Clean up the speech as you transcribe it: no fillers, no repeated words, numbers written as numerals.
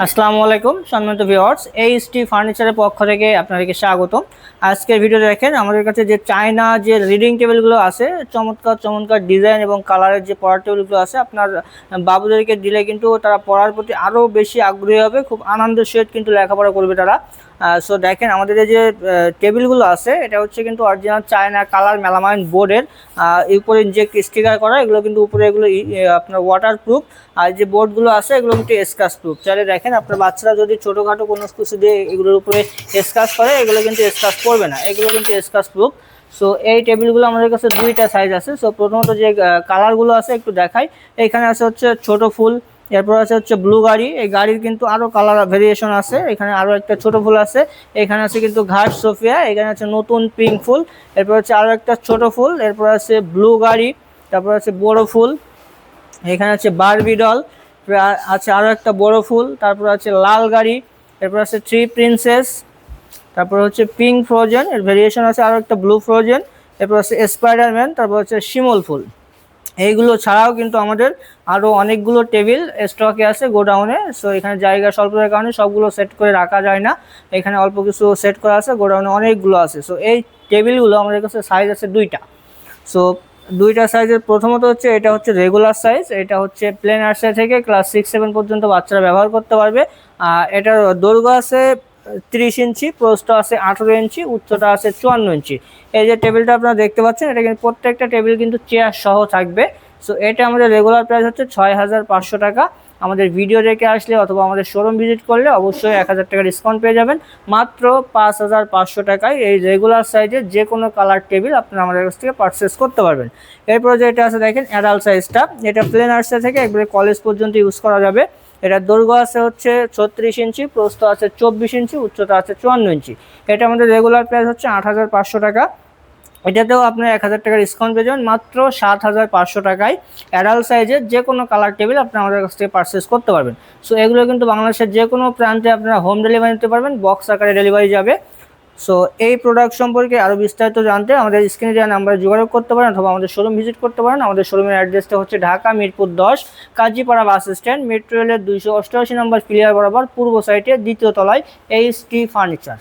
আসসালামু আলাইকুম সম্মানিত ভিউয়ার্স, এইচটি ফার্নিচারের পক্ষ থেকে আপনাদেরকে স্বাগতম। আজকের ভিডিও দেখেন আমাদের কাছে যে চায়না যে রিডিং টেবিলগুলো আছে, চমৎকার চমৎকার ডিজাইন এবং কালারের যে পড়ার টেবিলগুলো আছে, আপনার বাবুদেরকে দিলে কিন্তু তারা পড়ার প্রতি আরও বেশি আগ্রহী হবে, খুব আনন্দের সহিত কিন্তু লেখাপড়া করবে তারা। সো দেখেন আমাদের এই যে টেবিলগুলো আছে, এটা হচ্ছে কিন্তু অরিজিনাল চায়না কালার মেলামাইন বোর্ডের, উপরে যে স্টিকার করা, এগুলো কিন্তু উপরে এগুলো আপনার ওয়াটারপ্রুফ। আর যে বোর্ডগুলো আছে এগুলো কিন্তু স্ক্র্যাচ প্রুফ। চাইলে দেখেন আপনার বাচ্চারা যদি ছোটোখাটো কোনো কিছু দিয়ে এগুলোর উপরে স্ক্র্যাচ করে, এগুলো কিন্তু স্ক্র্যাচ করবে না, এগুলো কিন্তু স্ক্র্যাচ প্রুফ। সো এই টেবিলগুলো আমাদের কাছে দুইটা সাইজ আছে। সো প্রথমত যে কালারগুলো আছে একটু দেখাই। এখানে আছে হচ্ছে ছোট ফুল, এরপর আছে হচ্ছে ব্লু গাড়ি। এই গাড়ির কিন্তু আরও কালার ভেরিয়েশন আছে। এখানে আরও একটা ছোট ফুল আছে। এখানে আছে কিন্তু ঘাস সোফিয়া, এখানে আছে নতুন পিঙ্ক ফুল, এরপর হচ্ছে আরও একটা ছোট ফুল, এরপর আছে ব্লু গাড়ি, তারপর আছে বড় ফুল, এখানে আছে বারবি ডল, আছে আরও একটা বড় ফুল, তারপর আছে লাল গাড়ি, এরপর আছে থ্রি প্রিন্সেস, তারপর হচ্ছে পিঙ্ক ফ্রোজেন, এর ভেরিয়েশন আছে আরও একটা ব্লু ফ্রোজেন, এরপর আছে স্পাইডারম্যান, তারপর হচ্ছে শিমল ফুল। এইগুলো ছাড়াও কিন্তু আমাদের আরও অনেকগুলো টেবিল স্টকে আছে গোডাউনে। সো এখানে জায়গা স্বল্পতার কারণে সবগুলো সেট করে রাখা যায় না, এখানে অল্প কিছু সেট করা আছে, গোডাউনে অনেকগুলো আছে। সো এই টেবিলগুলো আমাদের কাছে সাইজ আছে দুইটা। সো দুইটা সাইজের প্রথমত হচ্ছে এটা হচ্ছে রেগুলার সাইজ, এটা হচ্ছে প্লেন আর্টসা থেকে ক্লাস 6-7 পর্যন্ত বাচ্চারা ব্যবহার করতে পারবে। এটার দৈর্ঘ্য আছে 30 ইঞ্চি, প্রস্থ আছে 18 ইঞ্চি, উচ্চতা আছে 54 ইঞ্চি। এই যে টেবিলটা আপনারা দেখতে পাচ্ছেন, এটা কিন্তু প্রত্যেকটা টেবিল কিন্তু চেয়ার সহ থাকবে। সো এটা আমাদের রেগুলার প্রাইস হচ্ছে 6500 টাকা। আমাদের ভিডিও দেখে আসলে অথবা আমাদের শোরুম ভিজিট করলে অবশ্যই 1000 টাকা ডিসকাউন্ট পেয়ে যাবেন। মাত্র 5500 টাকায় এই রেগুলার সাইজের যে কোনো কালার টেবিল আপনারা আমাদের কাছ থেকে পারচেস করতে পারবেন। এরপরে যেটা আছে দেখেন অ্যাডাল্ট সাইজটা, এটা প্লেন আর্টসা থেকে একবারে কলেজ পর্যন্ত ইউজ করা যাবে। এটার দৈর্ঘ্য আছে হচ্ছে 36 ইঞ্চি, প্রস্থ আছে 24 ইঞ্চি, উচ্চতা আছে 54 ইঞ্চি। এটা আমাদের রেগুলার প্রাইস হচ্ছে 8500 টাকা। এটাতেও আপনার 1000 টাকা ডিসকাউন্ট পেয়ে যাবেন মাত্র 7500 টাকায়। অ্যাডাল্ট সাইজের যে কোনো কালার টেবিল আপনারা আমাদের কাছ থেকে পারচেস করতে পারবেন। সো এগুলো কিন্তু বাংলাদেশের যে কোনো প্রান্তে আপনারা হোম ডেলিভারি নিতে পারবেন, বক্স আকারে ডেলিভারি যাবে। সো এই প্রোডাক্ট সম্পর্কে আরও বিস্তারিত জানতে আমাদের স্ক্রিনে দেওয়া নাম্বারে যোগাযোগ করতে পারেন অথবা আমাদের শোরুম ভিজিট করতে পারেন। আমাদের শোরুমের অ্যাড্রেসটা হচ্ছে Dhaka Mirpur 10 Kazipara bus stand, metro রেলের 288 নম্বর ক্লিয়ার বরাবর পূর্ব সাইডে দ্বিতীয় তলায় এইচটি ফার্নিচার।